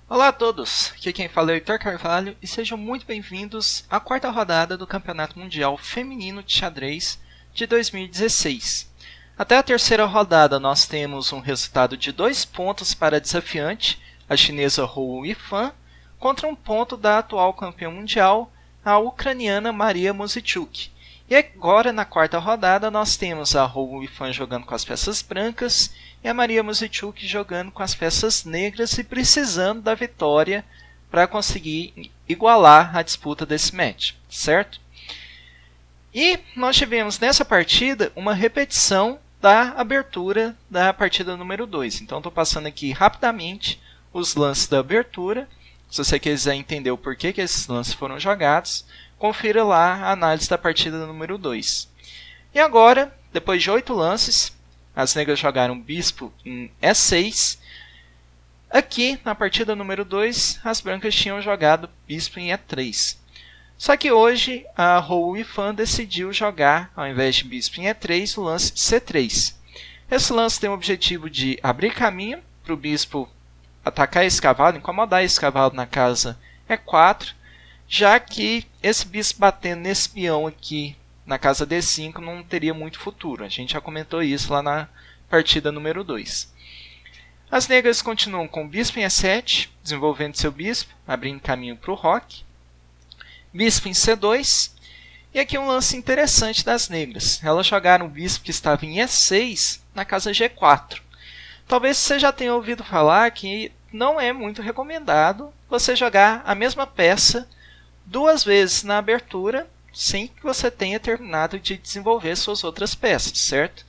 Olá a todos, aqui quem fala é o Heitor Carvalho e sejam muito bem-vindos à quarta rodada do Campeonato Mundial Feminino de Xadrez de 2016. Até a terceira rodada nós temos um resultado de 2 pontos para a desafiante, a chinesa Hou Yifan, contra 1 ponto da atual campeã mundial, a ucraniana Maria Muzychuk. E agora na quarta rodada nós temos a Hou Yifan jogando com as peças brancas e a Maria Muzychuk jogando com as peças negras e precisando da vitória para conseguir igualar a disputa desse match, certo? E nós tivemos nessa partida uma repetição da abertura da partida número 2. Então estou passando aqui rapidamente os lances da abertura. Se você quiser entender o porquê que esses lances foram jogados, confira lá a análise da partida número 2. E agora, depois de 8 lances, as negras jogaram bispo em E6. Aqui, na partida número 2, as brancas tinham jogado bispo em E3. Só que hoje, a Hou Yifan decidiu jogar, ao invés de bispo em E3, o lance C3. Esse lance tem o objetivo de abrir caminho para o bispo atacar esse cavalo, incomodar esse cavalo na casa E4, já que esse bispo batendo nesse peão aqui na casa D5 não teria muito futuro. A gente já comentou isso lá na partida número 2. As negras continuam com o bispo em E7, desenvolvendo seu bispo, abrindo caminho para o roque. Bispo em C2. E aqui um lance interessante das negras. Elas jogaram o bispo que estava em E6 na casa G4. Talvez você já tenha ouvido falar que não é muito recomendado você jogar a mesma peça 2 vezes na abertura sem que você tenha terminado de desenvolver suas outras peças, certo?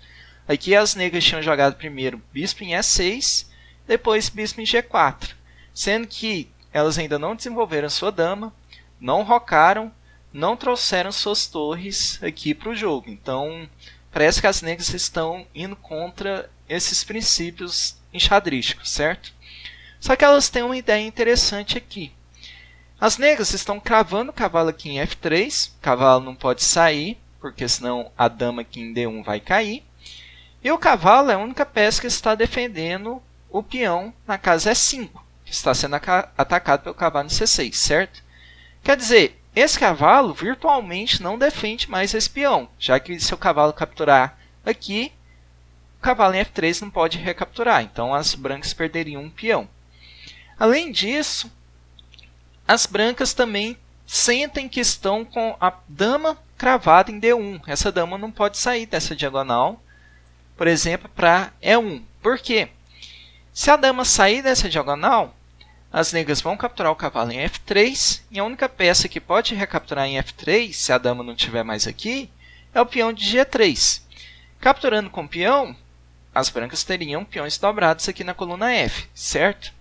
Aqui as negras tinham jogado primeiro bispo em E6, depois bispo em G4, sendo que elas ainda não desenvolveram sua dama, não rocaram, não trouxeram suas torres aqui para o jogo. Então, parece que as negras estão indo contra esses princípios enxadrísticos, certo? Só que elas têm uma ideia interessante aqui. As negras estão cravando o cavalo aqui em F3, o cavalo não pode sair, porque senão a dama aqui em D1 vai cair. E o cavalo é a única peça que está defendendo o peão na casa E5, que está sendo atacado pelo cavalo em C6, certo? Quer dizer, esse cavalo virtualmente não defende mais esse peão, já que se o cavalo capturar aqui, o cavalo em F3 não pode recapturar, então as brancas perderiam um peão. Além disso, as brancas também sentem que estão com a dama cravada em D1. Essa dama não pode sair dessa diagonal, por exemplo, para E1. Por quê? Se a dama sair dessa diagonal, as negras vão capturar o cavalo em F3, e a única peça que pode recapturar em F3, se a dama não estiver mais aqui, é o peão de G3. Capturando com o peão, as brancas teriam peões dobrados aqui na coluna F, certo?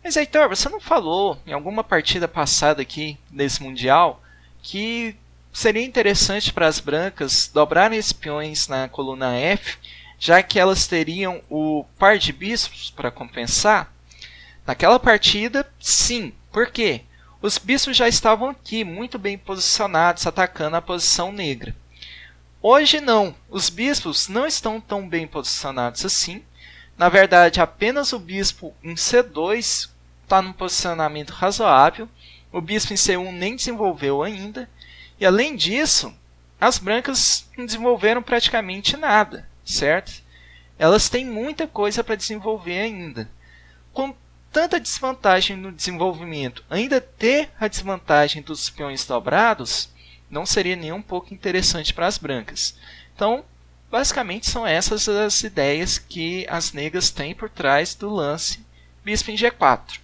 Mas, Heitor, você não falou em alguma partida passada aqui desse Mundial que seria interessante para as brancas dobrarem esses peões na coluna F, já que elas teriam o par de bispos para compensar? Naquela partida, sim. Por quê? Os bispos já estavam aqui, muito bem posicionados, atacando a posição negra. Hoje não. Os bispos não estão tão bem posicionados assim. Na verdade, apenas o bispo em C2 está num posicionamento razoável. O bispo em C1 nem desenvolveu ainda. E além disso, as brancas não desenvolveram praticamente nada, certo? Elas têm muita coisa para desenvolver ainda. Com tanta desvantagem no desenvolvimento, ainda ter a desvantagem dos peões dobrados não seria nem um pouco interessante para as brancas. Então, basicamente são essas as ideias que as negras têm por trás do lance bispo em G4.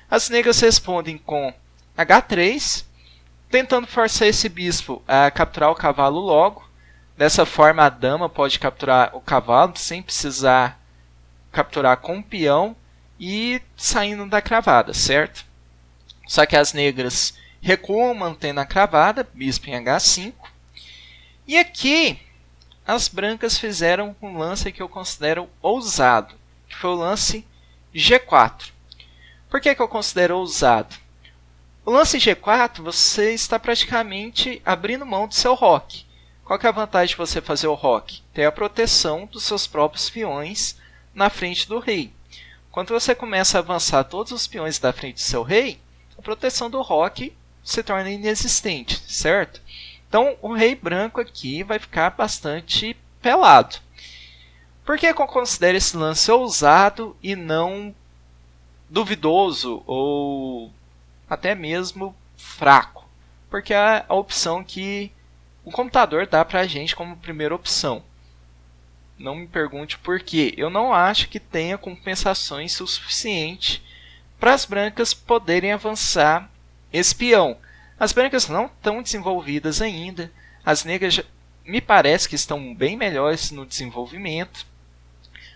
As negras respondem com H3, tentando forçar esse bispo a capturar o cavalo logo. Dessa forma a dama pode capturar o cavalo sem precisar capturar com o peão e saindo da cravada, certo? Só que as negras recuam mantendo a cravada, bispo em H5. E aqui as brancas fizeram um lance que eu considero ousado, que foi o lance G4. Por que eu considero ousado? O lance G4, você está praticamente abrindo mão do seu roque. Qual que é a vantagem de você fazer o roque? Ter a proteção dos seus próprios peões na frente do rei. quando você começa a avançar todos os peões da frente do seu rei, a proteção do roque se torna inexistente, certo? Então o rei branco aqui vai ficar bastante pelado. Por que eu considero esse lance ousado e não duvidoso ou até mesmo fraco? Porque é a opção que o computador dá para a gente como primeira opção. Não me pergunte por quê. Eu não acho que tenha compensações o suficiente para as brancas poderem avançar esse peão. As brancas não estão desenvolvidas ainda. As negras me parece que estão bem melhores no desenvolvimento.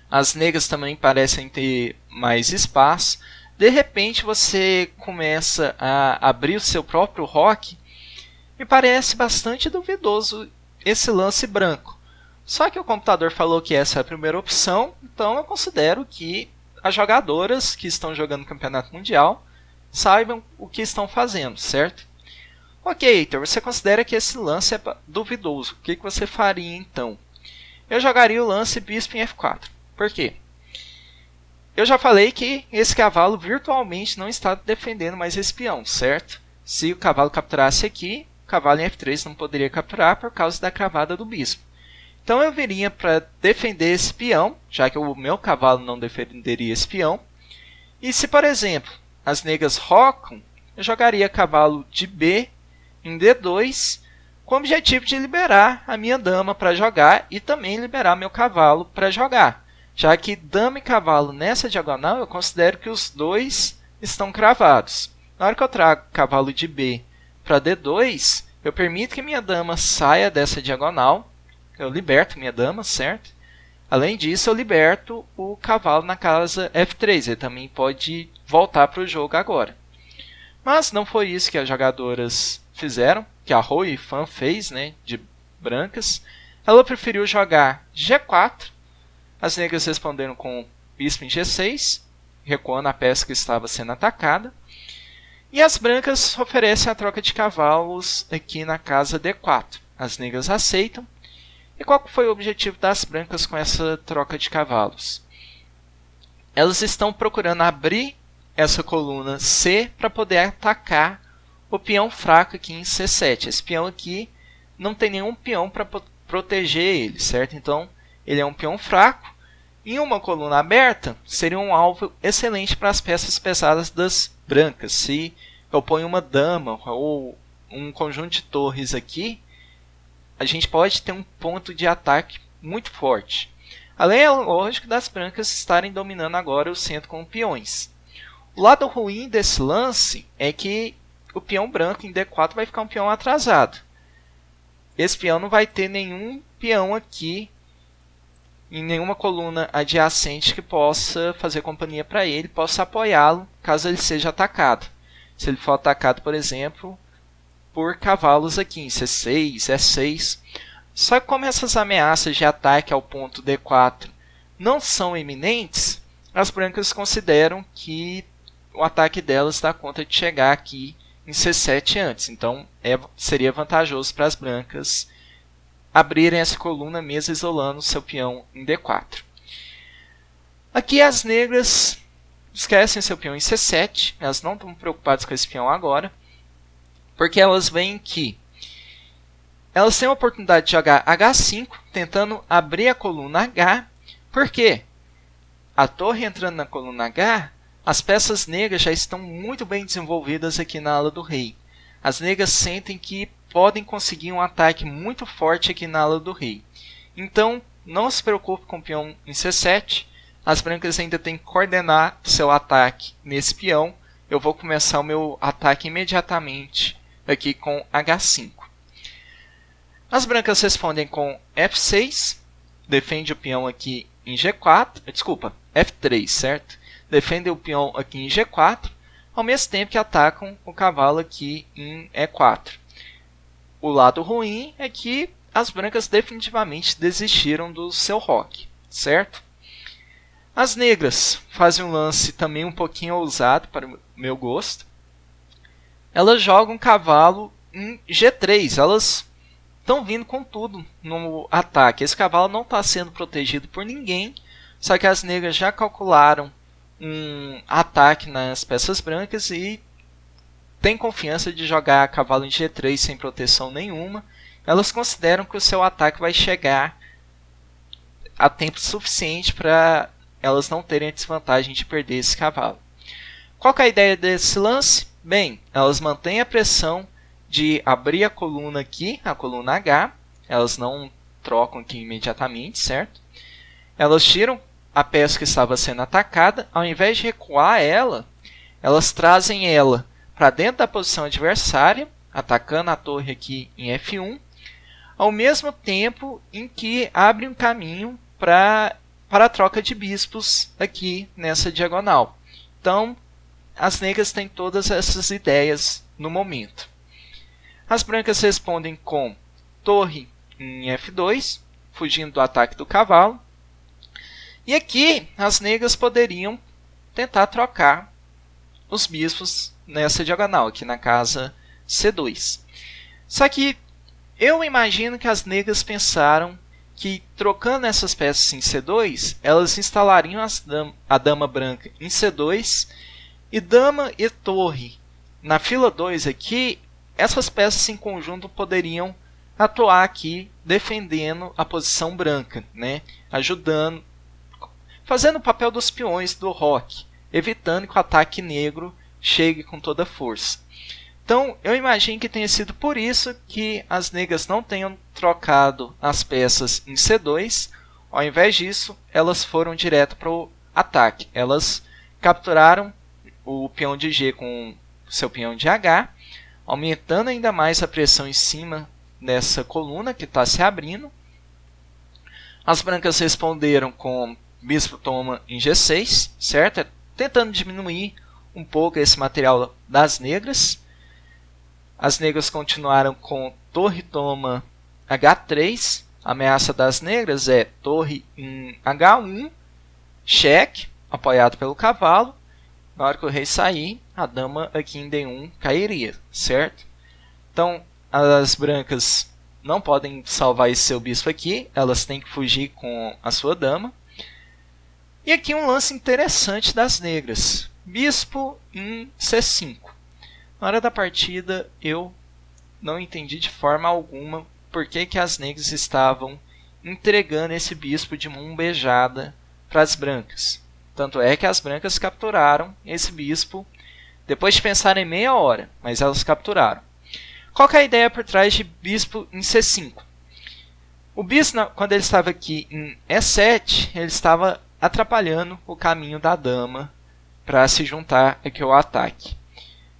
As negras também parecem ter mais espaço. De repente você começa a abrir o seu próprio rock. Me parece bastante duvidoso esse lance branco. Só que o computador falou que essa é a primeira opção, então eu considero que as jogadoras que estão jogando o Campeonato Mundial saibam o que estão fazendo, certo? Ok, Heitor, você considera que esse lance é duvidoso. O que você faria então? Eu jogaria o lance Bispo em F4. Por quê? Eu já falei que esse cavalo virtualmente não está defendendo mais esse peão, certo? Se o cavalo capturasse aqui, o cavalo em F3 não poderia capturar por causa da cravada do bispo. Então eu viria para defender esse peão, já que o meu cavalo não defenderia esse peão. E se, por exemplo, as negras rocam, eu jogaria cavalo de B em D2, com o objetivo de liberar a minha dama para jogar e também liberar meu cavalo para jogar. Já que dama e cavalo nessa diagonal, eu considero que os dois estão cravados. Na hora que eu trago cavalo de B para D2, eu permito que minha dama saia dessa diagonal. Eu liberto minha dama, certo? Além disso, eu liberto o cavalo na casa F3. Ele também pode voltar para o jogo agora. Mas não foi isso que as jogadoras fizeram, que a Rui Fan fez, né, de brancas. Ela preferiu jogar G4. As negras responderam com bispo em G6, recuando a peça que estava sendo atacada. E as brancas oferecem a troca de cavalos aqui na casa D4. As negras aceitam. E qual foi o objetivo das brancas com essa troca de cavalos? Elas estão procurando abrir essa coluna C para poder atacar o peão fraco aqui em C7. Esse peão aqui não tem nenhum peão para proteger ele, certo? Então ele é um peão fraco. Em uma coluna aberta, seria um alvo excelente para as peças pesadas das brancas. Se eu ponho uma dama ou um conjunto de torres aqui, a gente pode ter um ponto de ataque muito forte. Além, é lógico, das brancas estarem dominando agora o centro com peões. O lado ruim desse lance é que o peão branco em D4 vai ficar um peão atrasado. Esse peão não vai ter nenhum peão aqui em nenhuma coluna adjacente que possa fazer companhia para ele, possa apoiá-lo caso ele seja atacado. Se ele for atacado, por exemplo, por cavalos aqui em C6, S6. Só que como essas ameaças de ataque ao ponto D4 não são iminentes, as brancas consideram que o ataque delas dá conta de chegar aqui em C7 antes. Então seria vantajoso para as brancas abrirem essa coluna mesmo isolando seu peão em D4. Aqui as negras esquecem seu peão em C7, elas não estão preocupadas com esse peão agora, porque elas veem que elas têm a oportunidade de jogar H5, tentando abrir a coluna H. Por quê? A torre entrando na coluna H, as peças negras já estão muito bem desenvolvidas aqui na ala do rei. As negras sentem que podem conseguir um ataque muito forte aqui na ala do rei. Então, não se preocupe com o peão em C7. As brancas ainda têm que coordenar seu ataque nesse peão. Eu vou começar o meu ataque imediatamente aqui com H5. As brancas respondem com F6, defende o peão aqui em G4, desculpa, F3, certo? Defendem o peão aqui em G4, ao mesmo tempo que atacam o cavalo aqui em E4. O lado ruim é que as brancas definitivamente desistiram do seu roque, certo? As negras fazem um lance também um pouquinho ousado para o meu gosto. Elas jogam um cavalo em G3. Elas estão vindo com tudo no ataque. Esse cavalo não está sendo protegido por ninguém. Só que as negras já calcularam um ataque nas peças brancas e tem confiança de jogar cavalo em G3 sem proteção nenhuma, elas consideram que o seu ataque vai chegar a tempo suficiente para elas não terem a desvantagem de perder esse cavalo. Qual que é a ideia desse lance? Bem, elas mantêm a pressão de abrir a coluna aqui, a coluna H, elas não trocam aqui imediatamente, certo? Elas tiram a peça que estava sendo atacada, ao invés de recuar ela, elas trazem ela para dentro da posição adversária, atacando a torre aqui em F1, ao mesmo tempo em que abre um caminho para a troca de bispos aqui nessa diagonal. Então, as negras têm todas essas ideias no momento. As brancas respondem com torre em F2, fugindo do ataque do cavalo. E aqui as negras poderiam tentar trocar os bispos nessa diagonal, aqui na casa C2. Só que eu imagino que as negras pensaram que trocando essas peças em C2, elas instalariam a dama branca em C2 e dama e torre na fila 2 aqui, essas peças em conjunto poderiam atuar aqui defendendo a posição branca, né? Ajudando, fazendo o papel dos peões do roque, evitando que o ataque negro chegue com toda a força. Então, eu imagino que tenha sido por isso que as negras não tenham trocado as peças em C2. Ao invés disso, elas foram direto para o ataque. Elas capturaram o peão de G com o seu peão de H, aumentando ainda mais a pressão em cima dessa coluna que está se abrindo. As brancas responderam com bispo toma em G6, certo? Tentando diminuir um pouco esse material das negras. As negras continuaram com torre toma H3. A ameaça das negras é torre em H1, cheque, apoiado pelo cavalo. Na hora que o rei sair, a dama aqui em D1 cairia, certo? Então, as brancas não podem salvar esse seu bispo aqui, elas têm que fugir com a sua dama. E aqui um lance interessante das negras, bispo em C5. Na hora da partida, eu não entendi de forma alguma por que as negras estavam entregando esse bispo de mão beijada para as brancas. Tanto é que as brancas capturaram esse bispo depois de pensarem meia hora, mas elas capturaram. Qual que é a ideia por trás de bispo em C5? O bispo, quando ele estava aqui em E7, ele estava atrapalhando o caminho da dama para se juntar aqui ao ataque.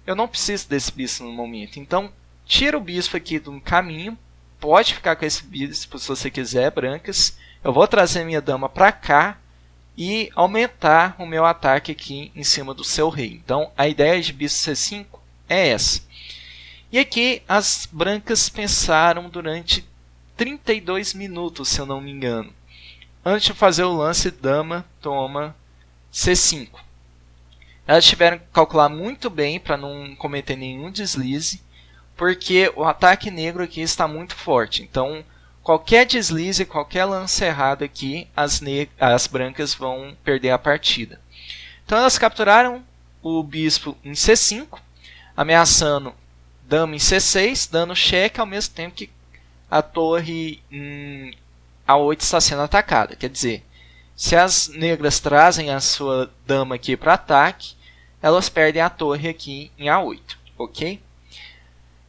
Eu não preciso desse bispo no momento, então tira o bispo aqui do caminho, pode ficar com esse bispo se você quiser, brancas. Eu vou trazer minha dama para cá e aumentar o meu ataque aqui em cima do seu rei. Então a ideia de bispo C5 é essa. E aqui as brancas pensaram durante 32 minutos, se eu não me engano, antes de fazer o lance dama toma C5. Elas tiveram que calcular muito bem para não cometer nenhum deslize, porque o ataque negro aqui está muito forte. Então, qualquer deslize, qualquer lance errado aqui, as brancas vão perder a partida. Então, elas capturaram o bispo em C5, ameaçando dama em C6, dando cheque ao mesmo tempo que a torre em A8 está sendo atacada. Quer dizer, se as negras trazem a sua dama aqui para ataque, elas perdem a torre aqui em A8, ok?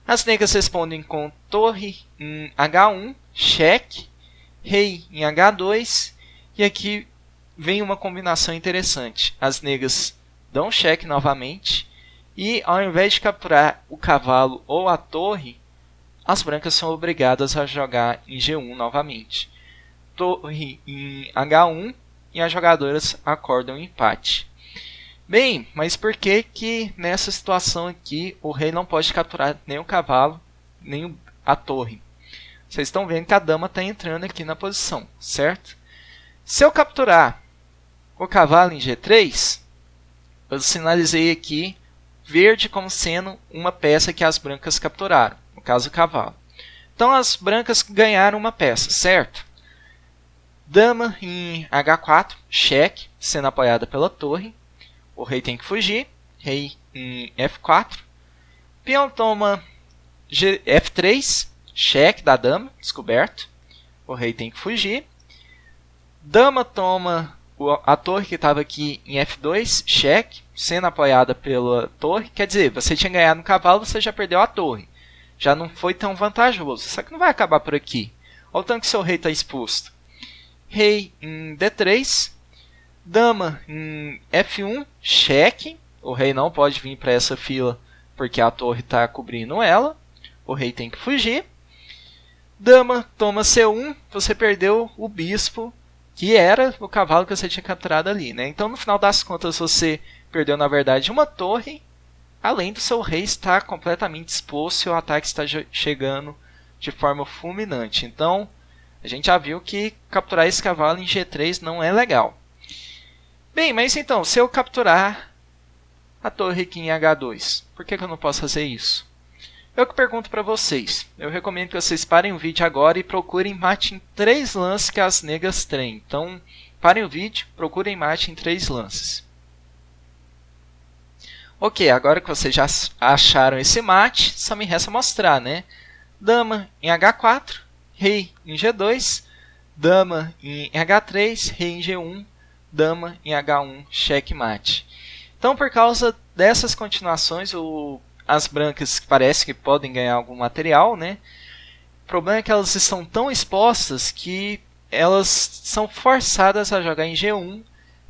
As negras respondem com torre em H1, cheque, rei em H2, e aqui vem uma combinação interessante. As negras dão cheque novamente, e ao invés de capturar o cavalo ou a torre, as brancas são obrigadas a jogar em G1 novamente. Torre em H1 e as jogadoras acordam empate. Bem, mas por que nessa situação aqui o rei não pode capturar nem o cavalo, nem a torre? Vocês estão vendo que a dama está entrando aqui na posição, certo? Se eu capturar o cavalo em G3, eu sinalizei aqui verde como sendo uma peça que as brancas capturaram, no caso o cavalo. Então as brancas ganharam uma peça, certo? Dama em H4, cheque, sendo apoiada pela torre. o rei tem que fugir, rei em F4, peão toma F3, cheque da dama, descoberto, o rei tem que fugir, dama toma a torre que estava aqui em F2, cheque, sendo apoiada pela torre, quer dizer, você tinha ganhado no cavalo, você já perdeu a torre, já não foi tão vantajoso, só que não vai acabar por aqui, olha o tanto que seu rei está exposto, rei em D3, dama em F1, cheque, o rei não pode vir para essa fila porque a torre está cobrindo ela, o rei tem que fugir, dama toma C1, você perdeu o bispo, que era o cavalo que você tinha capturado ali, né? Então, no final das contas, você perdeu, na verdade, uma torre, além do seu rei estar completamente exposto e o ataque está chegando de forma fulminante. Então, a gente já viu que capturar esse cavalo em G3 não é legal. Bem, mas então, se eu capturar a torre aqui em H2, por que eu não posso fazer isso? Eu que pergunto para vocês. Eu recomendo que vocês parem o vídeo agora e procurem mate em 3 lances que as negras têm. Então, parem o vídeo, procurem mate em 3 lances. Ok, agora que vocês já acharam esse mate, só me resta mostrar, né? Dama em H4, rei em G2, dama em H3, rei em G1, dama em H1, checkmate. Então, por causa dessas continuações, as brancas parece que podem ganhar algum material, né? O problema é que elas estão tão expostas que elas são forçadas a jogar em G1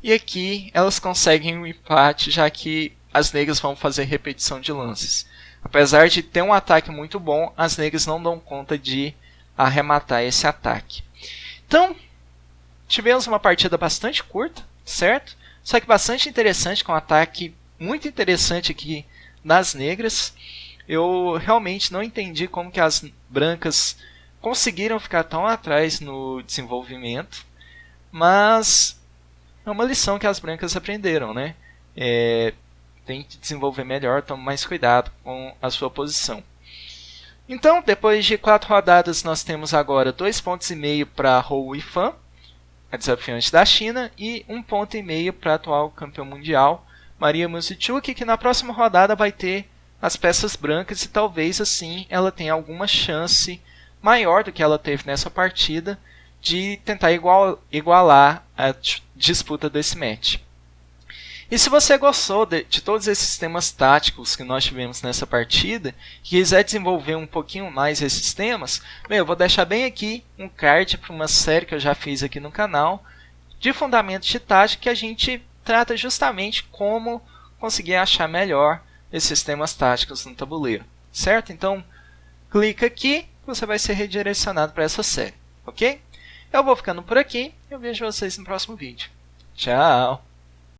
e aqui elas conseguem um empate, já que as negras vão fazer repetição de lances. Apesar de ter um ataque muito bom, as negras não dão conta de arrematar esse ataque. Então, tivemos uma partida bastante curta, certo? Só que bastante interessante, com um ataque muito interessante aqui das negras. Eu realmente não entendi como que as brancas conseguiram ficar tão atrás no desenvolvimento, mas é uma lição que as brancas aprenderam, né? Tem que desenvolver melhor, tome mais cuidado com a sua posição. Então, depois de 4 rodadas, nós temos agora 2,5 pontos para Hou Yifan, a desafiante da China, e 1,5 ponto para a atual campeã mundial, Maria Muzichuk, que na próxima rodada vai ter as peças brancas e talvez assim ela tenha alguma chance maior do que ela teve nessa partida de tentar igualar a disputa desse match. E se você gostou de todos esses temas táticos que nós tivemos nessa partida e quiser desenvolver um pouquinho mais esses temas, bem, eu vou deixar bem aqui um card para uma série que eu já fiz aqui no canal de fundamentos de tática que a gente trata justamente como conseguir achar melhor esses temas táticos no tabuleiro, certo? Então, clica aqui, você vai ser redirecionado para essa série, ok? Eu vou ficando por aqui e eu vejo vocês no próximo vídeo. Tchau!